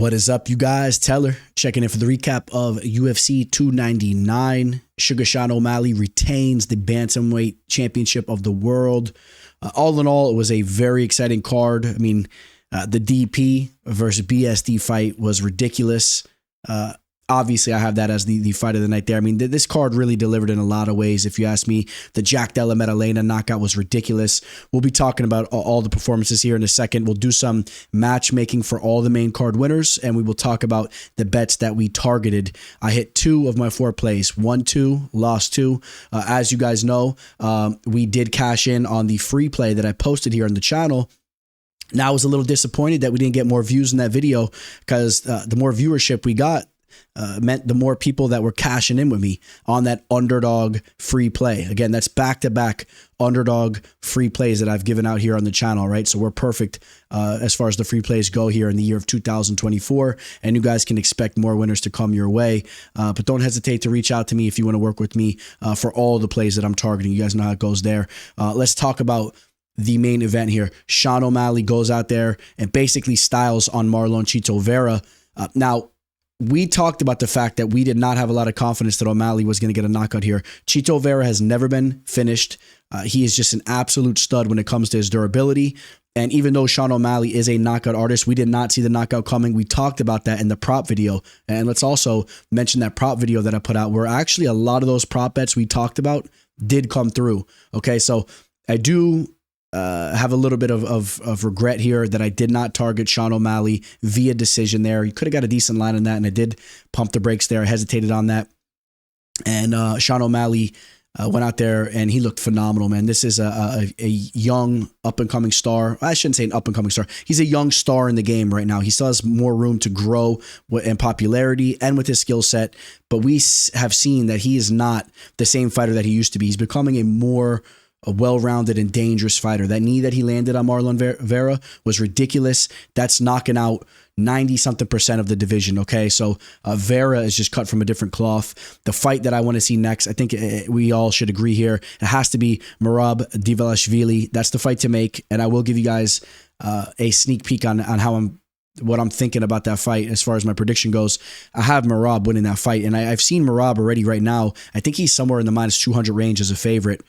What is up, you guys? Teller checking in for the recap of UFC 299. Sugar Sean O'Malley retains the Bantamweight Championship of the world. All in all, it was a very exciting card. I mean, the DP versus BSD fight was ridiculous. Obviously, I have that as the fight of the night there. I mean, this card really delivered in a lot of ways. If you ask me, the Della Maddalena knockout was ridiculous. We'll be talking about all the performances here in a second. We'll do some matchmaking for all the main card winners, and we will talk about the bets that we targeted. I hit 2 of my 4 plays. 1-2, lost 2. As you guys know, we did cash in on the free play that I posted here on the channel. Now, I was a little disappointed that we didn't get more views in that video because the more viewership we got, meant the more people that were cashing in with me on that underdog free play. Again, that's back-to-back underdog free plays that I've given out here on the channel, right? So we're perfect as far as the free plays go here in the year of 2024, and you guys can expect more winners to come your way. But don't hesitate to reach out to me if you want to work with me for all the plays that I'm targeting. You guys know how it goes there. Let's talk about the main event here. Sean O'Malley goes out there and basically styles on Marlon Chito Vera. Now, we talked about the fact that we did not have a lot of confidence that O'Malley was going to get a knockout here. Chito Vera has never been finished. He is just an absolute stud when it comes to his durability. And even though Sean O'Malley is a knockout artist, we did not see the knockout coming. We talked about that in the prop video. And let's also mention that prop video that I put out where actually a lot of those prop bets we talked about did come through. Okay, so I do have a little bit of regret here that I did not target Sean O'Malley via decision there. You could have got a decent line on that, and I did pump the brakes there. I hesitated on that. And Sean O'Malley went out there, and he looked phenomenal, man. This is a young, up-and-coming star. I shouldn't say an up-and-coming star. He's a young star in the game right now. He still has more room to grow in popularity and with his skill set, but we have seen that he is not the same fighter that he used to be. He's becoming a well-rounded and dangerous fighter. That knee that he landed on Marlon Vera was ridiculous. That's knocking out 90-something% of the division, okay? So Vera is just cut from a different cloth. The fight that I want to see next, I think we all should agree here, it has to be Merab Dvalishvili. That's the fight to make, and I will give you guys a sneak peek on what I'm thinking about that fight as far as my prediction goes. I have Merab winning that fight, and I've seen Merab already right now. I think he's somewhere in the minus 200 range as a favorite.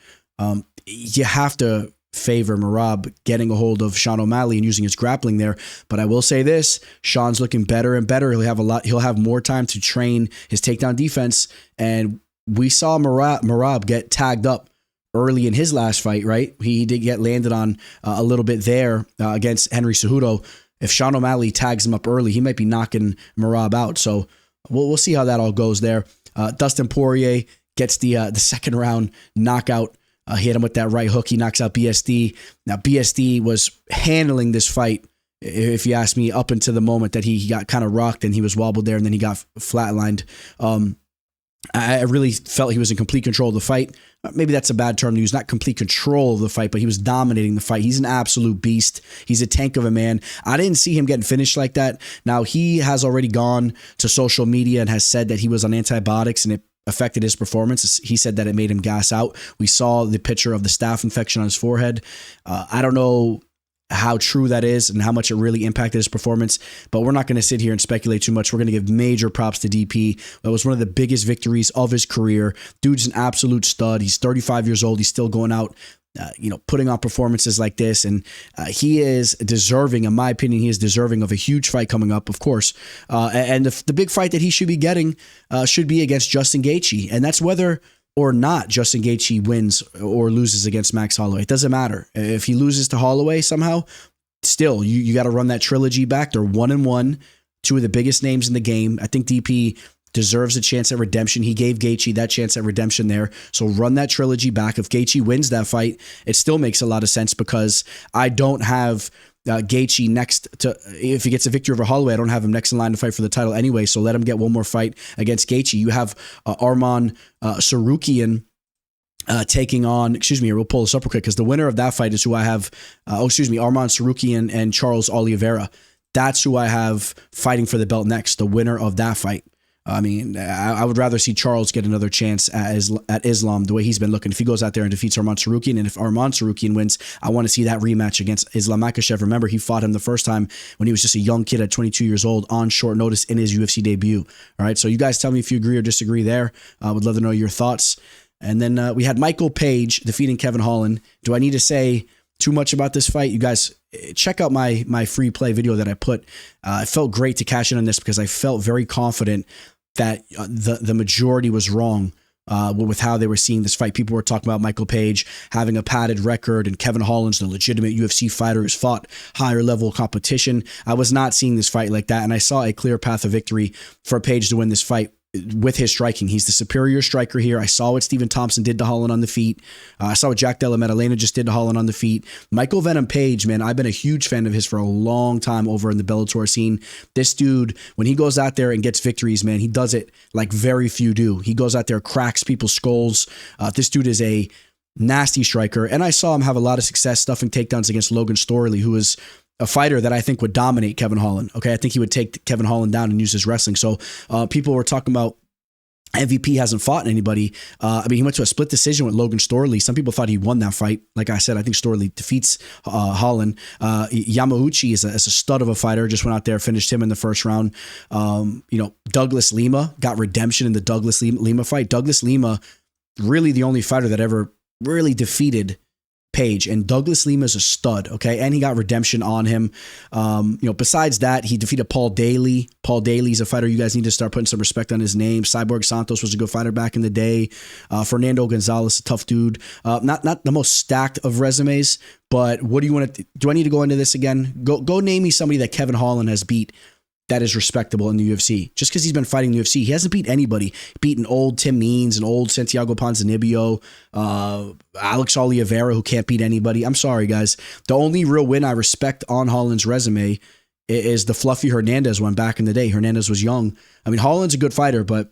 You have to favor Merab getting a hold of Sean O'Malley and using his grappling there. But I will say this, Sean's looking better and better. He'll have more time to train his takedown defense. And we saw Merab get tagged up early in his last fight, right? He did get landed on a little bit there against Henry Cejudo. If Sean O'Malley tags him up early, he might be knocking Merab out. So we'll see how that all goes there. Dustin Poirier gets the second round knockout. Hit him with that right hook. He knocks out BSD. Now, BSD was handling this fight, if you ask me, up until the moment that he got kind of rocked and he was wobbled there and then he got flatlined. I really felt he was in complete control of the fight. Maybe that's a bad term to use, not complete control of the fight, but he was dominating the fight. He's an absolute beast. He's a tank of a man. I didn't see him getting finished like that. Now, he has already gone to social media and has said that he was on antibiotics and it affected his performance. He said that it made him gas out. We saw the picture of the staph infection on his forehead. I don't know how true that is and how much it really impacted his performance, but we're not going to sit here and speculate too much. We're going to give major props to DP. That was one of the biggest victories of his career. Dude's an absolute stud. He's 35 years old. He's still going out putting on performances like this. And he is deserving, in my opinion, he is deserving of a huge fight coming up, of course. And the big fight that he should be getting should be against Justin Gaethje. And that's whether or not Justin Gaethje wins or loses against Max Holloway. It doesn't matter. If he loses to Holloway somehow, still, you got to run that trilogy back. They're 1-1, 2 of the biggest names in the game. I think DP deserves a chance at redemption. He gave Gaethje that chance at redemption there. So run that trilogy back. If Gaethje wins that fight, it still makes a lot of sense because I don't have Gaethje next to, if he gets a victory over Holloway, I don't have him next in line to fight for the title anyway. So let him get one more fight against Gaethje. You have Arman Sarukian taking on, we'll pull this up real quick because the winner of that fight is who I have, Arman Sarukian and Charles Oliveira. That's who I have fighting for the belt next, the winner of that fight. I mean, I would rather see Charles get another chance at Islam the way he's been looking. If he goes out there and defeats Arman Tsarukyan, and if Arman Tsarukyan wins, I want to see that rematch against Islam Makhachev. Remember, he fought him the first time when he was just a young kid at 22 years old on short notice in his UFC debut. All right, so you guys tell me if you agree or disagree there. I would love to know your thoughts. And then we had Michael Page defeating Kevin Holland. Do I need to say too much about this fight? You guys check out my free play video that I put. It felt great to cash in on this because I felt very confident that the majority was wrong with how they were seeing this fight. People were talking about Michael Page having a padded record and Kevin Holland's the legitimate UFC fighter who's fought higher level competition. I was not seeing this fight like that, and I saw a clear path of victory for Page to win this fight with his striking. He's the superior striker here. I saw what Stephen Thompson did to Holland on the feet. I saw what Jack Della Maddalena just did to Holland on the feet. Michael Venom Page, man, I've been a huge fan of his for a long time over in the Bellator scene. This dude, when he goes out there and gets victories, man, he does it like very few do. He goes out there, cracks people's skulls. This dude is a nasty striker. And I saw him have a lot of success stuffing takedowns against Logan Storley, who is a fighter that I think would dominate Kevin Holland. Okay, I think he would take Kevin Holland down and use his wrestling. So people were talking about MVP hasn't fought anybody. I mean, he went to a split decision with Logan Storley. Some people thought he won that fight. Like I said, I think Storley defeats Holland. Yamauchi is a stud of a fighter. Just went out there, finished him in the first round. Douglas Lima got redemption in the Douglas Lima fight. Douglas Lima, really the only fighter that ever really defeated Page, and Douglas Lima is a stud, okay? And he got redemption on him. Besides that, he defeated Paul Daly. Paul Daly's a fighter you guys need to start putting some respect on his name. Cyborg Santos was a good fighter back in the day. Fernando Gonzalez, a tough dude. Not the most stacked of resumes, but what do you want to do? I need to go into this again? Go name me somebody that Kevin Holland has beat that is respectable in the UFC. Just because he's been fighting the UFC, he hasn't beat anybody. Beaten old Tim Means and old Santiago Ponzinibbio, Alex Oliveira, who can't beat anybody. I'm sorry, guys. The only real win I respect on Holland's resume is the Fluffy Hernandez one back in the day. Hernandez was young. I mean, Holland's a good fighter, but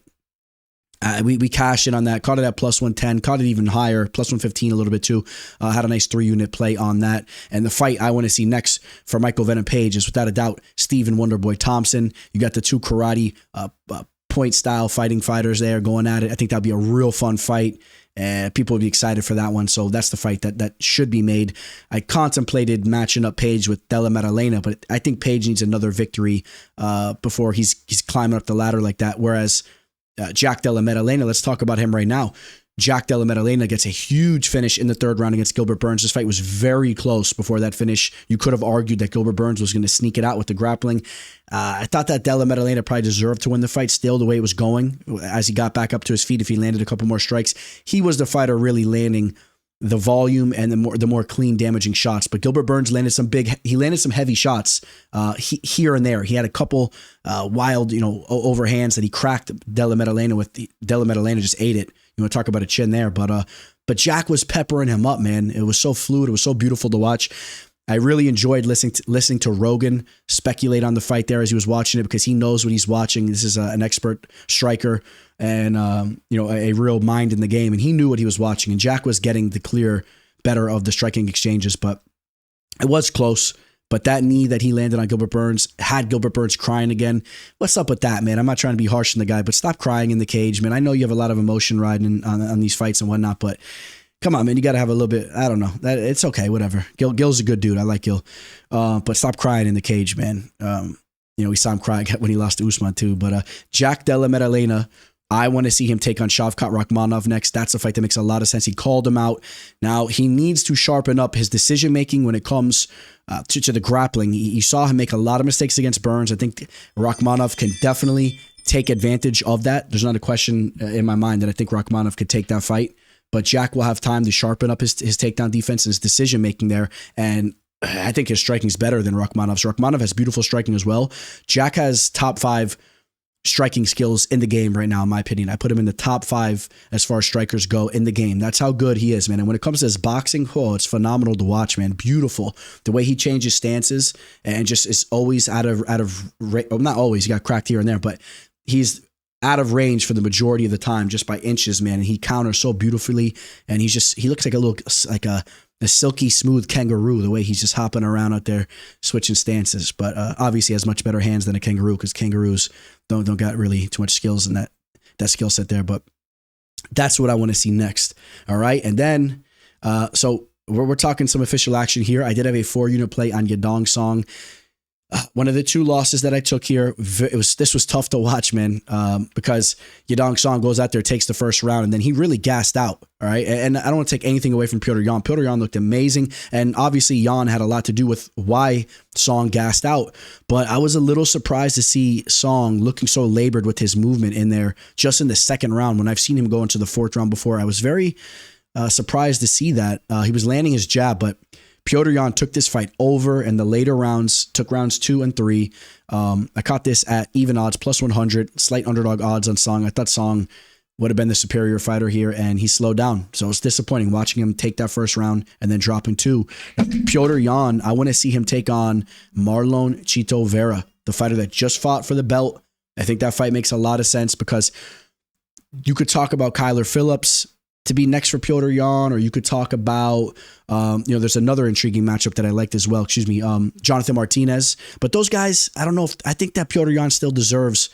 we cashed in on that, caught it at plus 110, caught it even higher, plus 115 a little bit too. Had a nice 3-unit play on that. And the fight I want to see next for Michael Venom Page is without a doubt Stephen Wonderboy Thompson. You got the two karate point style fighting fighters there going at it. I think that'd be a real fun fight. And people would be excited for that one. So that's the fight that should be made. I contemplated matching up Page with Della Maddalena, but I think Page needs another victory before he's climbing up the ladder like that. Whereas Jack Della Maddalena, let's talk about him right now. Jack Della Maddalena gets a huge finish in the third round against Gilbert Burns. This fight was very close before that finish. You could have argued that Gilbert Burns was going to sneak it out with the grappling. I thought that Della Maddalena probably deserved to win the fight still the way it was going. As he got back up to his feet, if he landed a couple more strikes, he was the fighter really landing the volume and the more clean, damaging shots. But Gilbert Burns landed some heavy shots here and there. He had a couple wild, overhands that he cracked Della Maddalena with. Della Maddalena just ate it. You want to talk about a chin there, but Jack was peppering him up, man. It was so fluid. It was so beautiful to watch. I really enjoyed listening to Rogan speculate on the fight there as he was watching it, because he knows what he's watching. This is an expert striker and a real mind in the game, and he knew what he was watching. And Jack was getting the clear better of the striking exchanges, but it was close. But that knee that he landed on Gilbert Burns had Gilbert Burns crying again. What's up with that, man? I'm not trying to be harsh on the guy, but stop crying in the cage, man. I know you have a lot of emotion riding on these fights and whatnot, but come on, man. You got to have a little bit. I don't know. It's okay. Whatever. Gil's a good dude. I like Gil. But stop crying in the cage, man. We saw him crying when he lost to Usman too. But Jack Della Maddalena, I want to see him take on Shavkat Rakhmonov next. That's a fight that makes a lot of sense. He called him out. Now, he needs to sharpen up his decision-making when it comes to the grappling. You saw him make a lot of mistakes against Burns. I think Rakhmonov can definitely take advantage of that. There's not a question in my mind that I think Rakhmonov could take that fight. But Jack will have time to sharpen up his takedown defense and his decision-making there. And I think his striking is better than Rakhmonov's. Rakhmonov has beautiful striking as well. Jack has top 5 striking skills in the game right now, in my opinion. I put him in the top 5 as far as strikers go in the game. That's how good he is, man. And when it comes to his boxing, it's phenomenal to watch, man. Beautiful. The way he changes stances and just is always out of not always, he got cracked here and there, but he's out of range for the majority of the time, just by inches, man. And he counters so beautifully. And he looks like a a silky smooth kangaroo, the way he's just hopping around out there, switching stances. But obviously has much better hands than a kangaroo, because kangaroos don't got really too much skills in that skill set there. But that's what I want to see next. All right. And then, so we're talking some official action here. I did have a 4-unit play on Yadong Song. One of the 2 losses that I took here, this was tough to watch, man, because Yadong Song goes out there, takes the first round, and then he really gassed out. All right. And I don't want to take anything away from Petr Yan. Petr Yan looked amazing. And obviously Yan had a lot to do with why Song gassed out. But I was a little surprised to see Song looking so labored with his movement in there just in the second round. When I've seen him go into the 4th round before, I was very surprised to see that. He was landing his jab, but Petr Yan took this fight over in the later rounds, took rounds 2 and 3. I caught this at even odds, plus 100, slight underdog odds on Song. I thought Song would have been the superior fighter here, and he slowed down. So it's disappointing watching him take that first round and then drop in 2. Now, Petr Yan, I want to see him take on Marlon Chito Vera, the fighter that just fought for the belt. I think that fight makes a lot of sense, because you could talk about Kyler Phillips to be next for Petr Yan, or you could talk about, there's another intriguing matchup that I liked as well. Jonathan Martinez. But those guys, I don't know I think that Petr Yan still deserves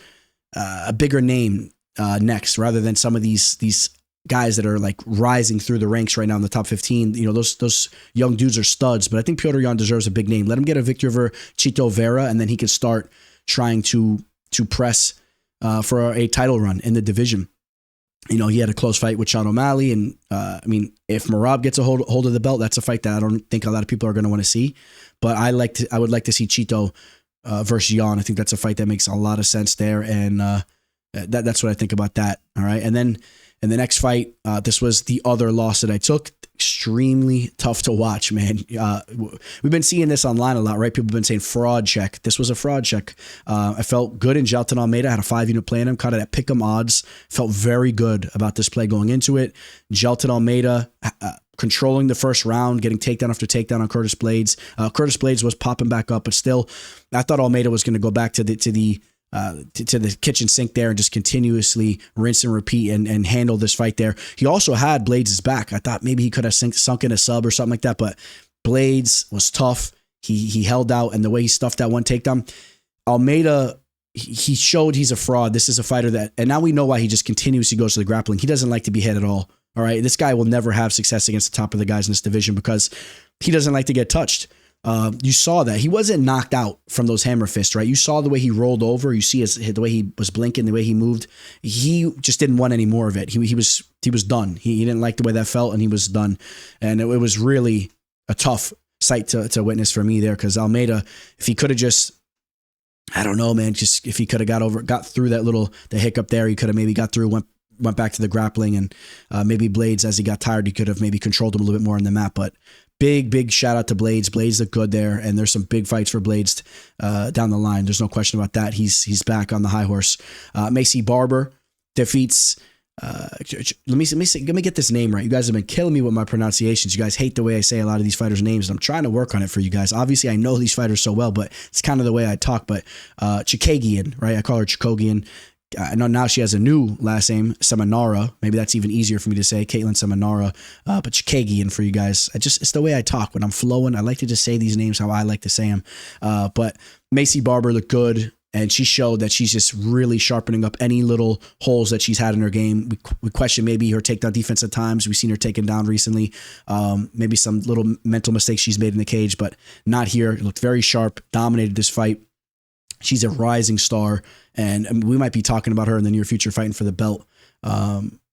a bigger name next, rather than some of these guys that are like rising through the ranks right now in the top 15. Those young dudes are studs, but I think Petr Yan deserves a big name. Let him get a victory over Chito Vera, and then he can start trying to press for a title run in the division. He had a close fight with Sean O'Malley, and if Merab gets a hold of the belt, that's a fight that I don't think a lot of people are going to want to see. But I would like to see Chito versus Yan. I think that's a fight that makes a lot of sense there, and that's what I think about that. All right, and then in the next fight, this was the other loss that I took. Extremely tough to watch, man. We've been seeing this online a lot, right? People have been saying fraud check. This was a fraud check. I felt good in Gelton Almeida. I had a 5-unit play in him, caught it at pick'em odds. Felt very good about this play going into it. Gelton Almeida controlling the first round, getting takedown after takedown on Curtis Blaydes. Curtis Blaydes was popping back up, but still, I thought Almeida was going to go back to the kitchen sink there and just continuously rinse and repeat and handle this fight there. He also had Blaydes' back. I thought maybe he could have sunk in a sub or something like that, but Blaydes was tough. He held out, and the way he stuffed that one takedown, Almeida, he showed he's a fraud. This is a fighter that, and now we know why he just continuously goes to the grappling. He doesn't like to be hit at all. All right. This guy will never have success against the top of the guys in this division because he doesn't like to get touched. You saw that he wasn't knocked out from those hammer fists, right? You saw the way he rolled over. You see the way he was blinking, the way he moved. He just didn't want any more of it. He was done. He didn't like the way that felt, and he was done. And it was really a tough sight to witness for me there, because Almeida, if he could have just, I don't know, man, just if he could have got through the hiccup there, he could have maybe got through, went back to the grappling, and maybe Blaydes, as he got tired, he could have maybe controlled him a little bit more on the mat. But big shout out to Blaydes. Blaydes looked good there, and there's some big fights for Blaydes down the line. There's no question about that. He's back on the high horse. Macy Barber defeats. Let me get this name right. You guys have been killing me with my pronunciations. You guys hate the way I say a lot of these fighters' names, and I'm trying to work on it for you guys. Obviously, I know these fighters so well, but it's kind of the way I talk. But Chikagian, right? I call her Chikogian. I know now she has a new last name, Seminara. Maybe that's even easier for me to say, Caitlin Seminara. But Chikagian for you guys. It's the way I talk when I'm flowing. I like to just say these names how I like to say them. But Macy Barber looked good, and she showed that she's just really sharpening up any little holes that she's had in her game. We question maybe her takedown defense at times. We've seen her taken down recently. Maybe some little mental mistakes she's made in the cage, but not here. It looked very sharp, dominated this fight. She's a rising star, and we might be talking about her in the near future fighting for the belt.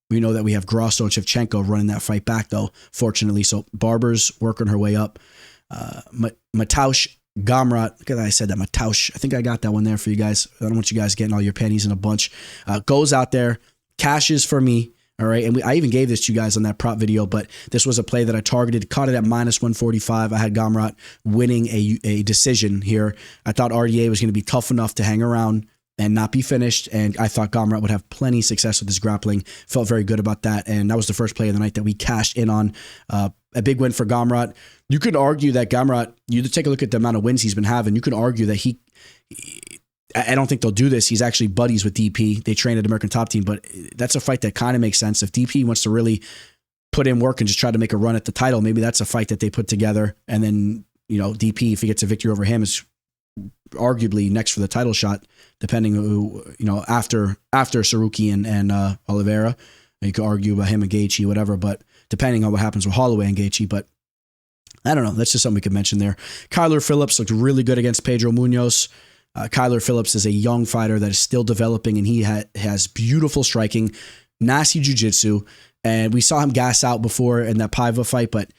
We know that we have Grosso and Shevchenko running that fight back, though, fortunately. So Barber's working her way up. Mateusz Gamrot, look at that, I said that, Mateusz. I think I got that one there for you guys. I don't want you guys getting all your panties in a bunch. Goes out there, cashes for me. All right. And I even gave this to you guys on that prop video, but this was a play that I targeted, caught it at minus 145. I had Gamrot winning a decision here. I thought RDA was going to be tough enough to hang around and not be finished. And I thought Gamrot would have plenty of success with his grappling. Felt very good about that. And that was the first play of the night that we cashed in on. A big win for Gamrot. You could argue that Gamrot, you take a look at the amount of wins he's been having. You could argue that I don't think they'll do this. He's actually buddies with DP. They train at American Top Team, but that's a fight that kind of makes sense. If DP wants to really put in work and just try to make a run at the title. Maybe that's a fight that they put together. And then, you know, DP, if he gets a victory over him, is arguably next for the title shot, depending who, you know, after Saruki and Oliveira. You could argue about him and Gaethje, whatever, but depending on what happens with Holloway and Gaethje. But I don't know. That's just something we could mention there. Kyler Phillips looked really good against Pedro Munoz. Kyler Phillips is a young fighter that is still developing, and he has beautiful striking, nasty jiu-jitsu. And we saw him gas out before in that Paiva fight, but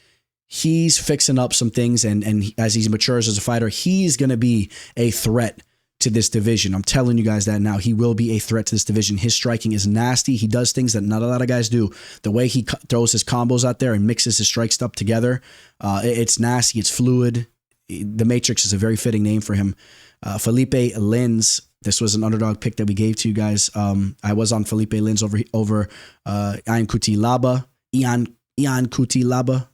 he's fixing up some things. And as he matures as a fighter, he's going to be a threat to this division. I'm telling you guys that now. He will be a threat to this division. His striking is nasty. He does things that not a lot of guys do. The way he throws his combos out there and mixes his strikes up together, it's nasty. It's fluid. The Matrix is a very fitting name for him. Felipe Lins. This was an underdog pick that we gave to you guys. I was on Felipe Lins over Ian Cutelaba.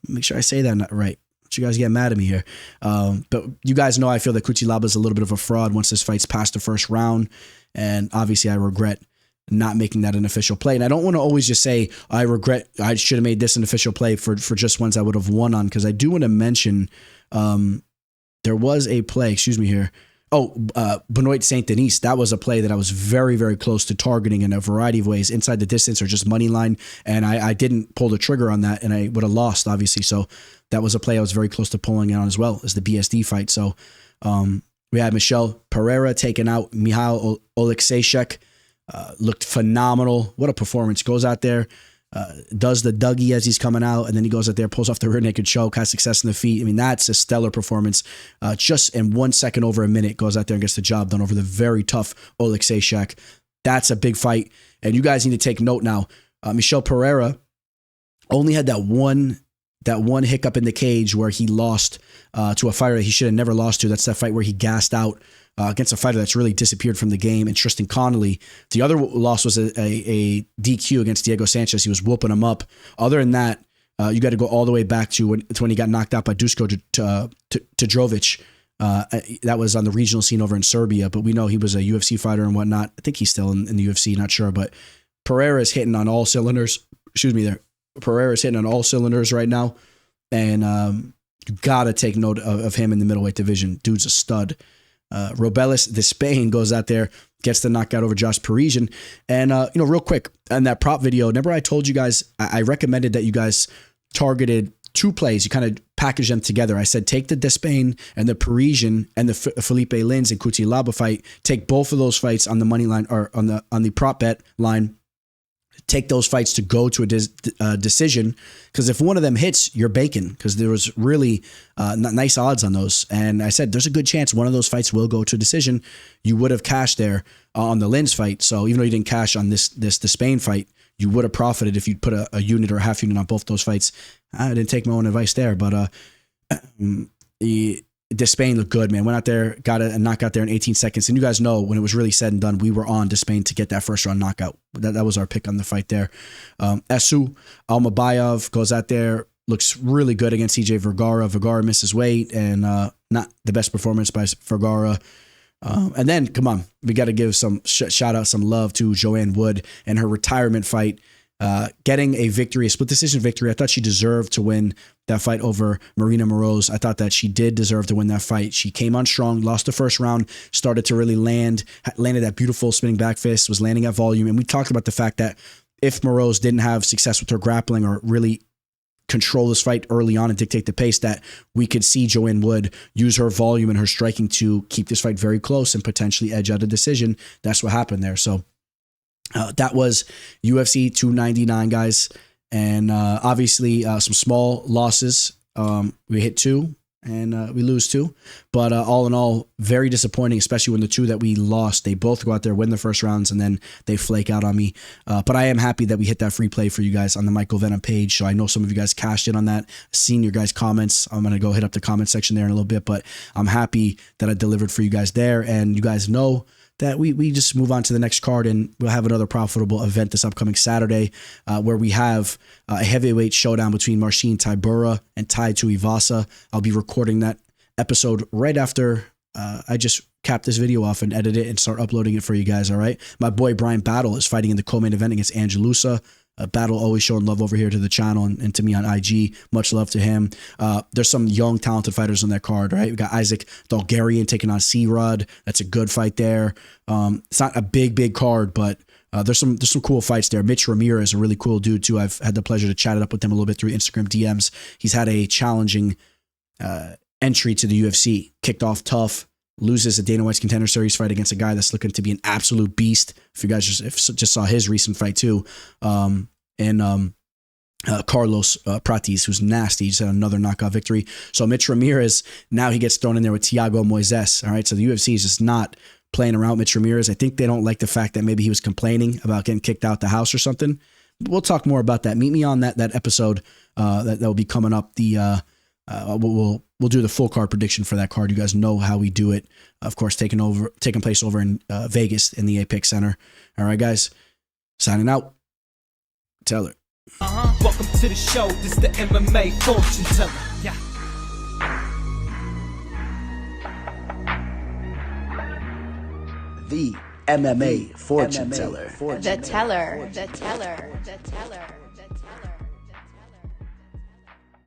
Make sure I say that right. You guys get mad at me here. But you guys know I feel that Cutelaba is a little bit of a fraud once this fight's past the first round. And obviously I regret not making that an official play. And I don't want to always just say I regret I should have made this an official play for just ones I would have won on, because I do want to mention there was a play, excuse me here. Benoit Saint Denis. That was a play that I was very, very close to targeting in a variety of ways, inside the distance or just money line. And I didn't pull the trigger on that, and I would have lost, obviously. So that was a play I was very close to pulling it on as well as the BSD fight. So we had Michel Pereira taking out Michal Oleksiejczuk. Looked phenomenal. What a performance. Goes out there, does the Dougie as he's coming out, and then he goes out there, pulls off the rear naked choke, has success in the feet. I mean, that's a stellar performance. Just in 1 second over a minute, goes out there and gets the job done over the very tough Oleksiejczuk. That's a big fight. And you guys need to take note now. Michel Pereira only had that one hiccup in the cage where he lost to a fighter that he should have never lost to. That's that fight where he gassed out against a fighter that's really disappeared from the game, and Tristan Connolly. The other loss was a DQ against Diego Sanchez. He was whooping him up. Other than that, you got to go all the way back to when he got knocked out by Dusko Todorovic. That was on the regional scene over in Serbia, but we know he was a UFC fighter and whatnot. I think he's still in the UFC, not sure. But Pereira is hitting on all cylinders. Pereira is hitting on all cylinders right now. And you got to take note of him in the middleweight division. Dude's a stud. Robelis de Spain goes out there, gets the knockout over Josh Parisian. And, real quick, on that prop video, remember I told you guys, I recommended that you guys targeted two plays. You kind of package them together. I said, take the Despain and the Parisian and the Felipe Lins and Cutelaba fight. Take both of those fights on the money line or on the prop bet line. Take those fights to go to a decision, because if one of them hits, you're baking, because there was really nice odds on those. And I said, there's a good chance one of those fights will go to a decision. You would have cashed there on the Lins fight. So even though you didn't cash on the Spain fight, you would have profited if you'd put a unit or a half unit on both those fights. I didn't take my own advice there, but Despain looked good, man. Went out there, got a knockout there in 18 seconds. And you guys know when it was really said and done, we were on Despain to get that first round knockout. That was our pick on the fight there. Esu Almabayov goes out there, looks really good against CJ Vergara. Vergara misses weight, and not the best performance by Vergara. And then, come on, we got to give some shout out, some love to Joanne Wood and her retirement fight. Getting a victory, a split decision victory. I thought she deserved to win that fight over Marina Moroz. I thought that she did deserve to win that fight. She came on strong, lost the first round, started to really landed that beautiful spinning back fist, was landing at volume. And we talked about the fact that if Moroz didn't have success with her grappling or really control this fight early on and dictate the pace, that we could see Joanne Wood use her volume and her striking to keep this fight very close and potentially edge out a decision. That's what happened there. So that was UFC 299, guys. And obviously some small losses. We hit 2 and we lose 2. But all in all, very disappointing, especially when the 2 that we lost, they both go out there, win the first rounds, and then they flake out on me. But I am happy that we hit that free play for you guys on the Michael Venom page. So I know some of you guys cashed in on that. Seen your guys' comments. I'm going to go hit up the comment section there in a little bit. But I'm happy that I delivered for you guys there. And you guys know that we just move on to the next card, and we'll have another profitable event this upcoming Saturday where we have a heavyweight showdown between Marcin Tybura and Tai Tuivasa. I'll be recording that episode right after I just cap this video off and edit it and start uploading it for you guys, all right? My boy Brian Battle is fighting in the co-main event against Angelusa. Battle always showing love over here to the channel and to me on IG. Much love to him. There's some young, talented fighters on that card, right? We got Isaac Dalgarian taking on C-Rod. That's a good fight there. It's not a big card, but there's some cool fights there. Mitch Ramirez, a really cool dude too. I've had the pleasure to chat it up with him a little bit through Instagram DMs. He's had a challenging entry to the UFC. Kicked off tough, loses a Dana White's Contender Series fight against a guy that's looking to be an absolute beast. If you guys just saw his recent fight too, Carlos Pratis, who's nasty, just had another knockout victory. So Mitch Ramirez, now he gets thrown in there with Thiago Moises. All right, so the UFC is just not playing around with Mitch Ramirez. I think they don't like the fact that maybe he was complaining about getting kicked out the house or something. We'll talk more about that. Meet me on that episode that will be coming up. We'll do the full card prediction for that card. You guys know how we do it. Of course, taking place over in Vegas in the Apex Center. All right, guys, signing out. Teller. Welcome to the show. This is the MMA fortune teller. Yeah. The MMA fortune teller. The teller.